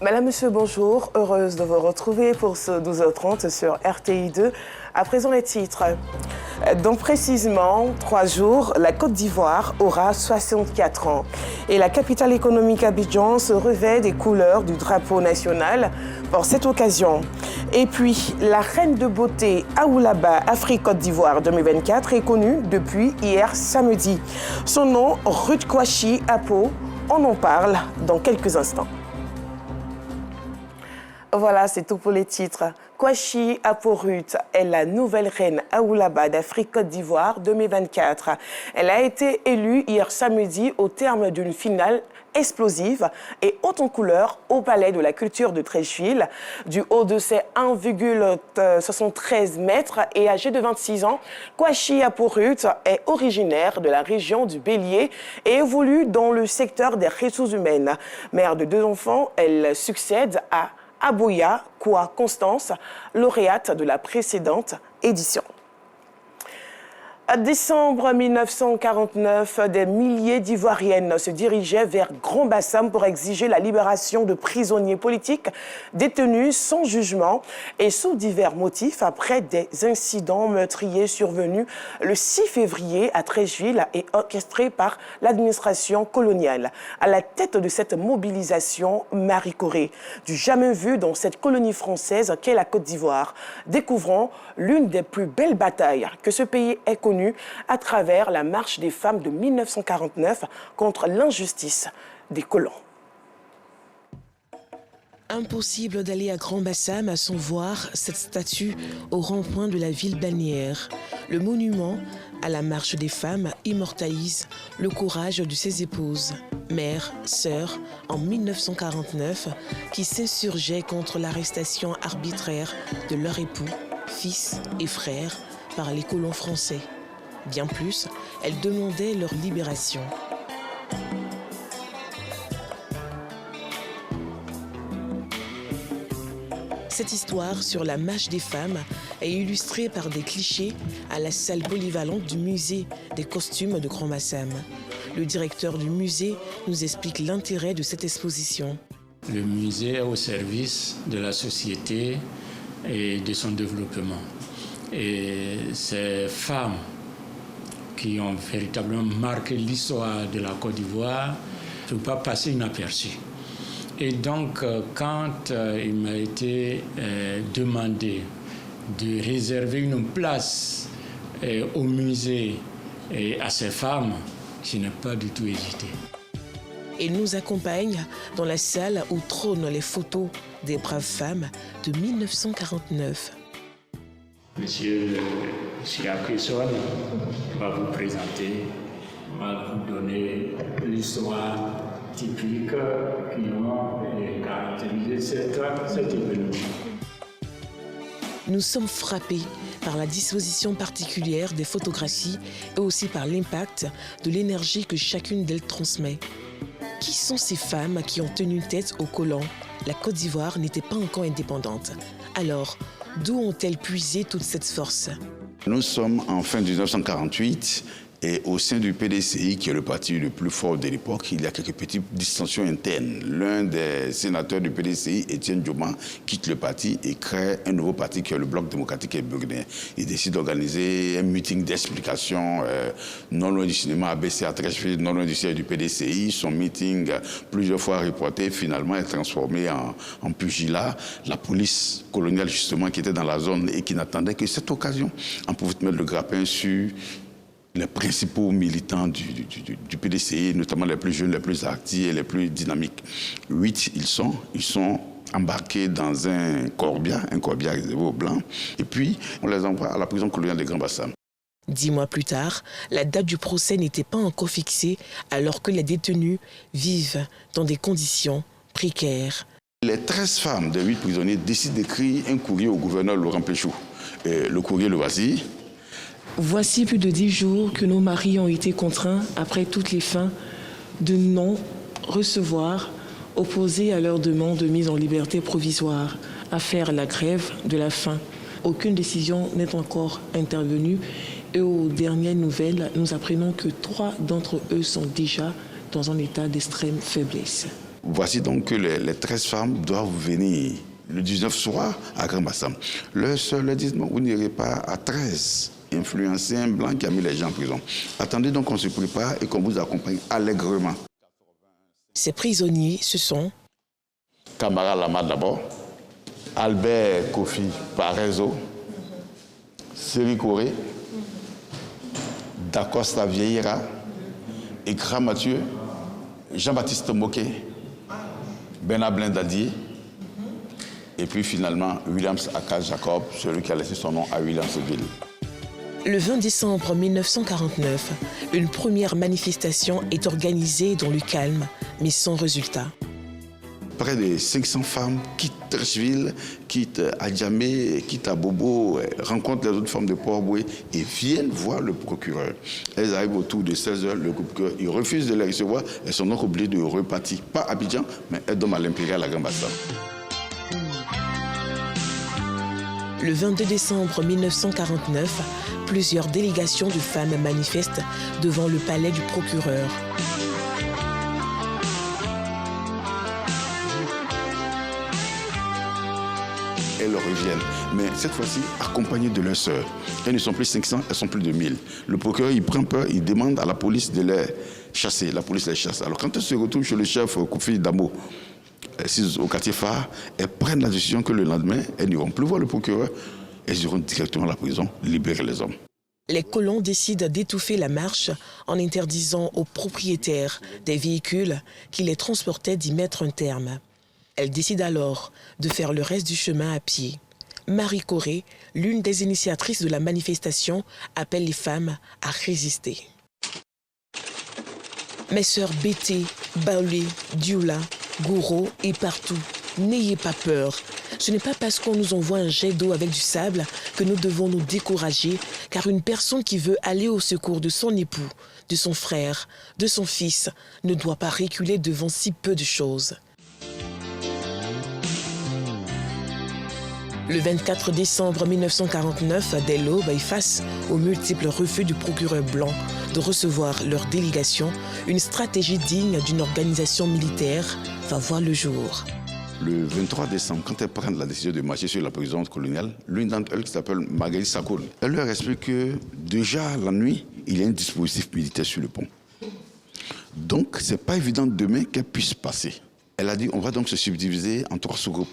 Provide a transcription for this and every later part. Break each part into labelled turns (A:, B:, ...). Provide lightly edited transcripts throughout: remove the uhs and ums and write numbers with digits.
A: Madame, Monsieur, bonjour. Heureuse de vous retrouver pour ce 12h30 sur RTI2. À présent, les titres. Dans précisément 3 jours, la Côte d'Ivoire aura 64 ans. Et la capitale économique Abidjan se revêt des couleurs du drapeau national pour cette occasion. Et puis, la reine de beauté Aoulaba Afrique-Côte d'Ivoire 2024 est connue depuis hier samedi. Son nom, Ruth Kouachi Apo. On en parle dans quelques instants. Voilà, c'est tout pour les titres. Kouachi Apo Ruth est la nouvelle reine Aoulaba d'Afrique-Côte d'Ivoire 2024. Elle a été élue hier samedi au terme d'une finale explosive et haute en couleur au Palais de la Culture de Treichville. Du haut de ses 1,73 mètres et âgée de 26 ans, Kouachi Apo Ruth est originaire de la région du Bélier et évolue dans le secteur des ressources humaines. Mère de 2 enfants, elle succède à Aboya Koua Constance, lauréate de la précédente édition. En décembre 1949, des milliers d'Ivoiriennes se dirigeaient vers Grand Bassam pour exiger la libération de prisonniers politiques détenus sans jugement et sous divers motifs après des incidents meurtriers survenus le 6 février à Treichville et orchestrés par l'administration coloniale. À la tête de cette mobilisation, Marie Corée, du jamais vu dans cette colonie française qu'est la Côte d'Ivoire. Découvrons l'une des plus belles batailles que ce pays ait connue à travers la marche des femmes de 1949 contre l'injustice des colons.
B: Impossible d'aller à Grand Bassam sans voir cette statue au rond-point de la ville balnéaire. Le monument à la marche des femmes immortalise le courage de ses épouses, mères, sœurs, en 1949, qui s'insurgeaient contre l'arrestation arbitraire de leurs époux, fils et frères par les colons français. Bien plus, elles demandaient leur libération. Cette histoire sur la marche des femmes est illustrée par des clichés à la salle polyvalente du musée des costumes de Grand Bassam. Le directeur du musée nous explique l'intérêt de cette exposition.
C: Le musée est au service de la société et de son développement. Et ces femmes qui ont véritablement marqué l'histoire de la Côte d'Ivoire ne peuvent pas passer inaperçues. Et donc, quand il m'a été demandé de réserver une place au musée et à ces femmes, je n'ai pas du tout hésité.
B: Il nous accompagne dans la salle où trônent les photos des braves femmes de 1949.
C: Monsieur Chiakuson va vous présenter, va vous donner l'histoire typique qui ont caractérisé cet événement.
B: Nous sommes frappés par la disposition particulière des photographies et aussi par l'impact de l'énergie que chacune d'elles transmet. Qui sont ces femmes qui ont tenu tête aux colons? La Côte d'Ivoire n'était pas encore indépendante. Alors, d'où ont-elles puisé toute cette force?
D: Nous sommes en fin 1948 et au sein du PDCI, qui est le parti le plus fort de l'époque, il y a quelques petites dissensions internes. L'un des sénateurs du PDCI, Étienne Dioma, quitte le parti et crée un nouveau parti qui est le Bloc démocratique et burkinabé. Il décide d'organiser un meeting d'explication non loin du cinéma ABC à Treichville, non loin du siège du PDCI. Son meeting, plusieurs fois reporté, finalement est transformé en pugilat. La police coloniale, justement, qui était dans la zone et qui n'attendait que cette occasion, en pouvait mettre le grappin sur les principaux militants du PDCI, notamment les plus jeunes, les plus actifs et les plus dynamiques. 8, ils sont embarqués dans un corbia réservé aux Blancs, et puis on les envoie à la prison coloniale de Grand Bassam.
B: 10 mois plus tard, la date du procès n'était pas encore fixée alors que les détenus vivent dans des conditions précaires.
D: Les 13 femmes des 8 prisonniers décident d'écrire un courrier au gouverneur Laurent Péchou. Le courrier le voici.
B: Voici plus de 10 jours que nos maris ont été contraints, après toutes les fins, de non recevoir, opposés à leur demande de mise en liberté provisoire, à faire la grève de la faim. Aucune décision n'est encore intervenue et aux dernières nouvelles, nous apprenons que 3 d'entre eux sont déjà dans un état d'extrême faiblesse.
D: Voici donc que les 13 femmes doivent venir le 19 soir à Grand Bassam. Leurs sœurs leur disent, non, vous n'irez pas à 13. Influencer un blanc qui a mis les gens en prison. Attendez donc qu'on se prépare et qu'on vous accompagne allègrement.
B: Ces prisonniers, ce sont
D: Camara Lama d'abord, Albert Kofi Parezo, Séri Coré, Dacosta Vieira, Ekra Mathieu, Jean-Baptiste Moquet, Bernard Blindadier, et puis finalement Williams Aka Jacob, celui qui a laissé son nom à Williamsville.
B: Le 20 décembre 1949, une première manifestation est organisée dans le calme, mais sans résultat.
D: Près de 500 femmes quittent Trècheville, quittent Adjamé, quittent Abobo, rencontrent les autres femmes de Port-Boué et viennent voir le procureur. Elles arrivent autour de 16h, le procureur, il refuse de les recevoir, elles sont donc obligées de repartir, pas à Abidjan, mais elles dorment à l'Impérial à Grand Bassam.
B: Le 22 décembre 1949, plusieurs délégations de femmes manifestent devant le palais du procureur.
D: Elles reviennent, mais cette fois-ci accompagnées de leurs sœurs. Elles ne sont plus 500, elles sont plus de 1000. Le procureur, il prend peur, il demande à la police de les chasser. La police les chasse. Alors quand elles se retrouvent chez le chef Kofi Damo, au quartier phare, elles prennent la décision que le lendemain, elles n'iront plus voir le procureur, elles iront directement à la prison, libérer les hommes.
B: Les colons décident d'étouffer la marche en interdisant aux propriétaires des véhicules qui les transportaient d'y mettre un terme. Elles décident alors de faire le reste du chemin à pied. Marie Coré, l'une des initiatrices de la manifestation, appelle les femmes à résister. Mes sœurs Bété, Baoulé, Dioula, Gouro et partout, n'ayez pas peur. Ce n'est pas parce qu'on nous envoie un jet d'eau avec du sable que nous devons nous décourager, car une personne qui veut aller au secours de son époux, de son frère, de son fils, ne doit pas reculer devant si peu de choses. Le 24 décembre 1949, dès l'aube et face aux multiples refus du procureur blanc de recevoir leur délégation, une stratégie digne d'une organisation militaire va voir le jour.
D: Le 23 décembre, quand elles prennent la décision de marcher sur la prison coloniale, l'une d'entre elles qui s'appelle Marguerite Sakoun, elle leur explique que déjà la nuit, il y a un dispositif militaire sur le pont. Donc, ce n'est pas évident demain qu'elle puisse passer. Elle a dit, on va donc se subdiviser en 3 sous-groupes.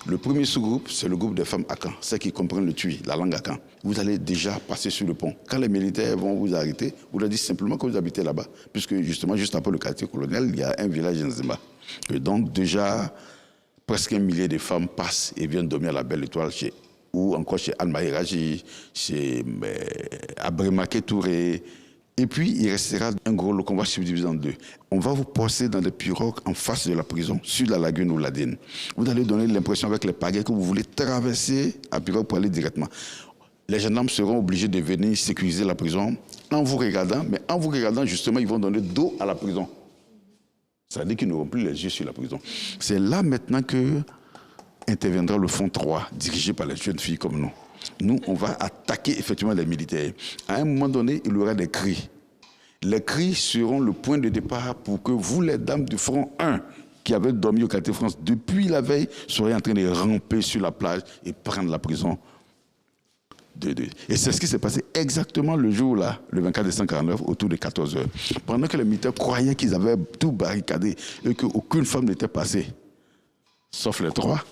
D: Le premier sous-groupe, c'est le groupe des femmes Akan, celles qui comprennent le Tui, la langue Akan. Vous allez déjà passer sur le pont. Quand les militaires vont vous arrêter, vous leur dites simplement que vous habitez là-bas, puisque justement, juste après le quartier colonial, il y a un village Nzema. Et donc déjà, presque 1 millier de femmes passent et viennent dormir à la Belle Étoile, ou encore chez Almaï Raji, chez Abremarké Touré. Et puis, il restera un gros lot qu'on va subdiviser en 2. On va vous poster dans des pirogues en face de la prison, sur la lagune ou l'Adine. Vous allez donner l'impression avec les pagaies que vous voulez traverser la pirogue pour aller directement. Les gendarmes seront obligés de venir sécuriser la prison en vous regardant, mais en vous regardant, justement, ils vont donner dos à la prison. Ça veut dire qu'ils n'auront plus les yeux sur la prison. C'est là maintenant que interviendra le Fonds 3, dirigé par les jeunes filles comme nous. Nous, on va attaquer effectivement les militaires. À un moment donné, il y aura des cris. Les cris seront le point de départ pour que vous, les dames du front 1, qui avaient dormi au quartier France depuis la veille, soyez en train de ramper sur la plage et prendre la prison. Et c'est ce qui s'est passé exactement le jour-là, le 24 décembre 1949, autour de 14h. Pendant que les militaires croyaient qu'ils avaient tout barricadé et qu'aucune femme n'était passée, sauf les 3,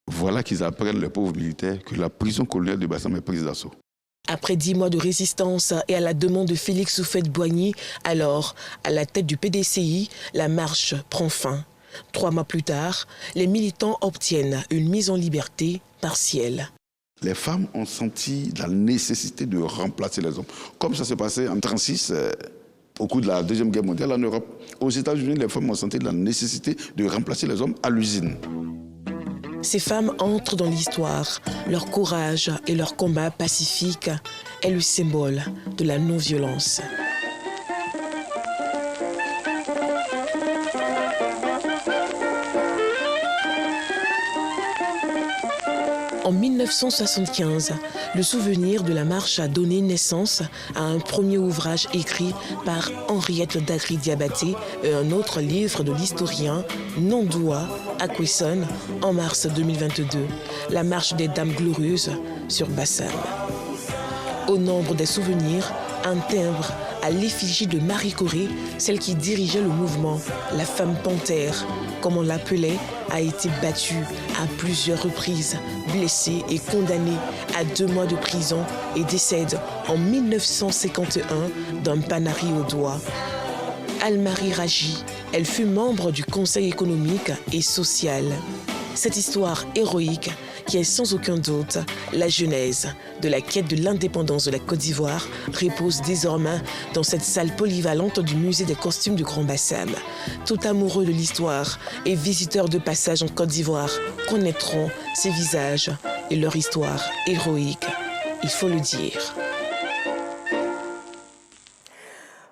D: voilà qu'ils apprennent, les pauvres militaires, que la prison coloniale de Bassam est prise d'assaut.
B: Après 10 mois de résistance et à la demande de Félix Houphouët-Boigny, alors à la tête du PDCI, la marche prend fin. 3 mois plus tard, les militants obtiennent une mise en liberté partielle.
D: Les femmes ont senti la nécessité de remplacer les hommes. Comme ça s'est passé en 1936, au cours de la Deuxième Guerre mondiale en Europe. Aux États-Unis, les femmes ont senti la nécessité de remplacer les hommes à l'usine.
B: Ces femmes entrent dans l'histoire. Leur courage et leur combat pacifique est le symbole de la non-violence. En 1975, le souvenir de la marche a donné naissance à un premier ouvrage écrit par Henriette Dagri-Diabaté et un autre livre de l'historien Nondoua Akweson en mars 2022, La marche des Dames glorieuses sur Bassam. Au nombre des souvenirs, un timbre à l'effigie de Marie Corée, celle qui dirigeait le mouvement, la femme panthère, comme on l'appelait, a été battue à plusieurs reprises, blessée et condamnée à 2 mois de prison et décède en 1951 d'un panari au doigt. Almarie Raji, elle fut membre du Conseil économique et social. Cette histoire héroïque qui est sans aucun doute la genèse de la quête de l'indépendance de la Côte d'Ivoire repose désormais dans cette salle polyvalente du musée des costumes du Grand Bassam. Tout amoureux de l'histoire et visiteurs de passage en Côte d'Ivoire connaîtront ces visages et leur histoire héroïque, il faut le dire.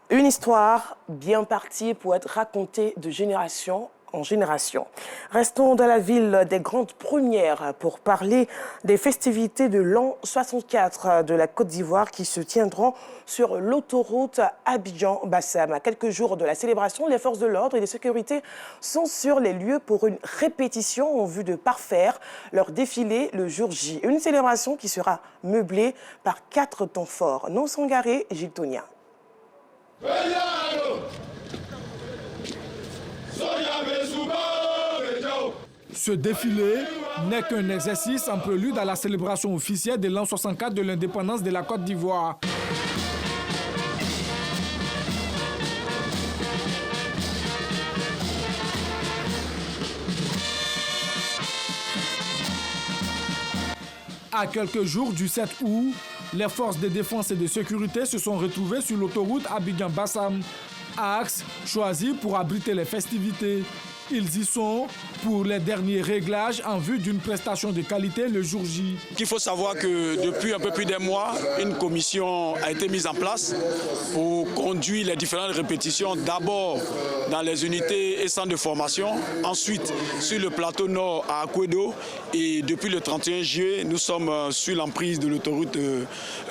A: Une histoire bien partie pour être racontée de génération en génération. Restons dans la ville des grandes premières pour parler des festivités de l'an 64 de la Côte d'Ivoire qui se tiendront sur l'autoroute Abidjan-Bassam. À quelques jours de la célébration, les forces de l'ordre et de sécurité sont sur les lieux pour une répétition en vue de parfaire leur défilé le jour J. Une célébration qui sera meublée par 4 temps forts. Non Sangaré, Gilles Tonia.
E: Ce défilé n'est qu'un exercice en prélude à la célébration officielle de l'an 64 de l'indépendance de la Côte d'Ivoire. À quelques jours du 7 août, les forces de défense et de sécurité se sont retrouvées sur l'autoroute Abidjan-Bassam, axe choisi pour abriter les festivités. Ils y sont pour les derniers réglages en vue d'une prestation de qualité le jour J.
F: Il faut savoir que depuis un peu plus d'un mois, une commission a été mise en place pour conduire les différentes répétitions, d'abord dans les unités et centres de formation, ensuite sur le plateau nord à Akwedo, et depuis le 31 juillet, nous sommes sur l'emprise de l'autoroute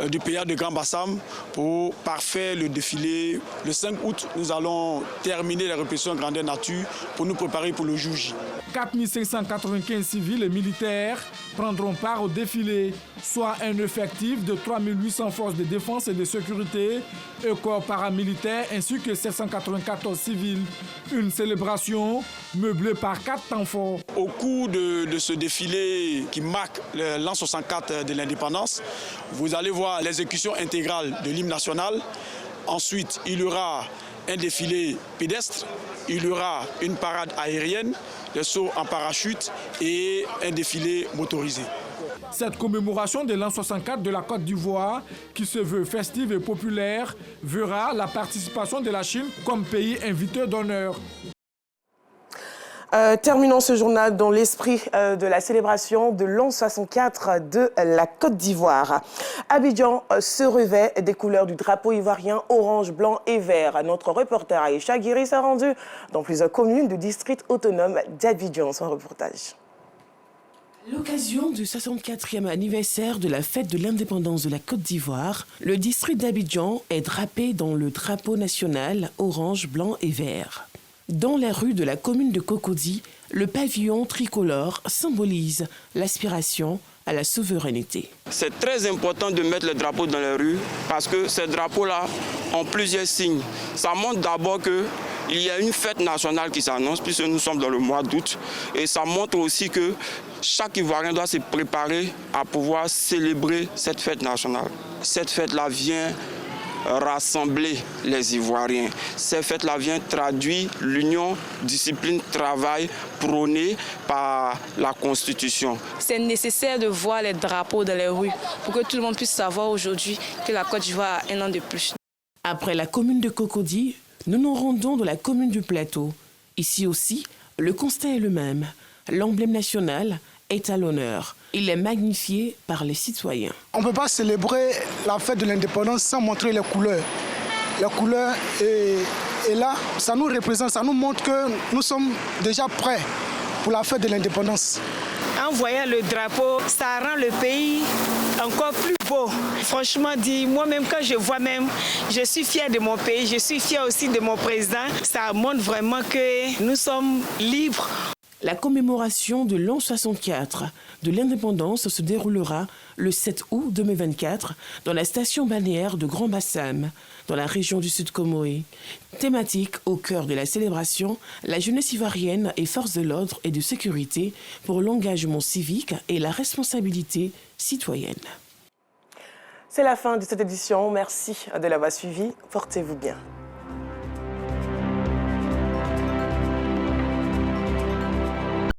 F: du péage de Grand Bassam pour parfaire le défilé. Le 5 août, nous allons terminer les répétitions grandeur nature pour nous préparer pour le jour J.
E: 4595 civils et militaires prendront part au défilé, soit un effectif de 3800 forces de défense et de sécurité et corps paramilitaires ainsi que 794 civils. Une célébration meublée par 4 temps forts.
F: Au cours de ce défilé qui marque l'an 64 de l'indépendance, vous allez voir l'exécution intégrale de l'hymne national. Ensuite, il y aura un défilé pédestre, il y aura une parade aérienne, des sauts en parachute et un défilé motorisé.
E: Cette commémoration de l'an 64 de la Côte d'Ivoire, qui se veut festive et populaire, verra la participation de la Chine comme pays invité d'honneur.
A: Terminons ce journal dans l'esprit de la célébration de l'an 64 de la Côte d'Ivoire. Abidjan se revêt des couleurs du drapeau ivoirien orange, blanc et vert. Notre reporter Aïcha Guiri s'est rendu dans plusieurs communes du district autonome d'Abidjan. Son reportage.
B: À l'occasion du 64e anniversaire de la fête de l'indépendance de la Côte d'Ivoire, le district d'Abidjan est drapé dans le drapeau national orange, blanc et vert. Dans les rues de la commune de Cocody, le pavillon tricolore symbolise l'aspiration à la souveraineté.
G: C'est très important de mettre les drapeaux dans les rues parce que ces drapeaux-là ont plusieurs signes. Ça montre d'abord qu'il y a une fête nationale qui s'annonce puisque nous sommes dans le mois d'août. Et ça montre aussi que chaque Ivoirien doit se préparer à pouvoir célébrer cette fête nationale. Cette fête-là vient rassembler les Ivoiriens. Cette fête-là vient traduire l'union, discipline, travail prônée par la Constitution.
H: C'est nécessaire de voir les drapeaux dans les rues pour que tout le monde puisse savoir aujourd'hui que la Côte d'Ivoire a un an de plus.
B: Après la commune de Cocody, nous nous rendons dans la commune du Plateau. Ici aussi, le constat est le même. L'emblème national est à l'honneur. Il est magnifié par les citoyens.
I: On ne peut pas célébrer la fête de l'indépendance sans montrer les couleurs. Les couleurs, et là, ça nous représente, ça nous montre que nous sommes déjà prêts pour la fête de l'indépendance.
J: En voyant le drapeau, ça rend le pays encore plus beau. Franchement dit, moi-même quand je vois même, je suis fière de mon pays, je suis fière aussi de mon président. Ça montre vraiment que nous sommes libres.
B: La commémoration de l'an 64 de l'indépendance se déroulera le 7 août 2024 dans la station balnéaire de Grand Bassam, dans la région du Sud Comoé. Thématique au cœur de la célébration, la jeunesse ivoirienne et forces de l'ordre et de sécurité pour l'engagement civique et la responsabilité citoyenne.
A: C'est la fin de cette édition. Merci de l'avoir suivi. Portez-vous bien.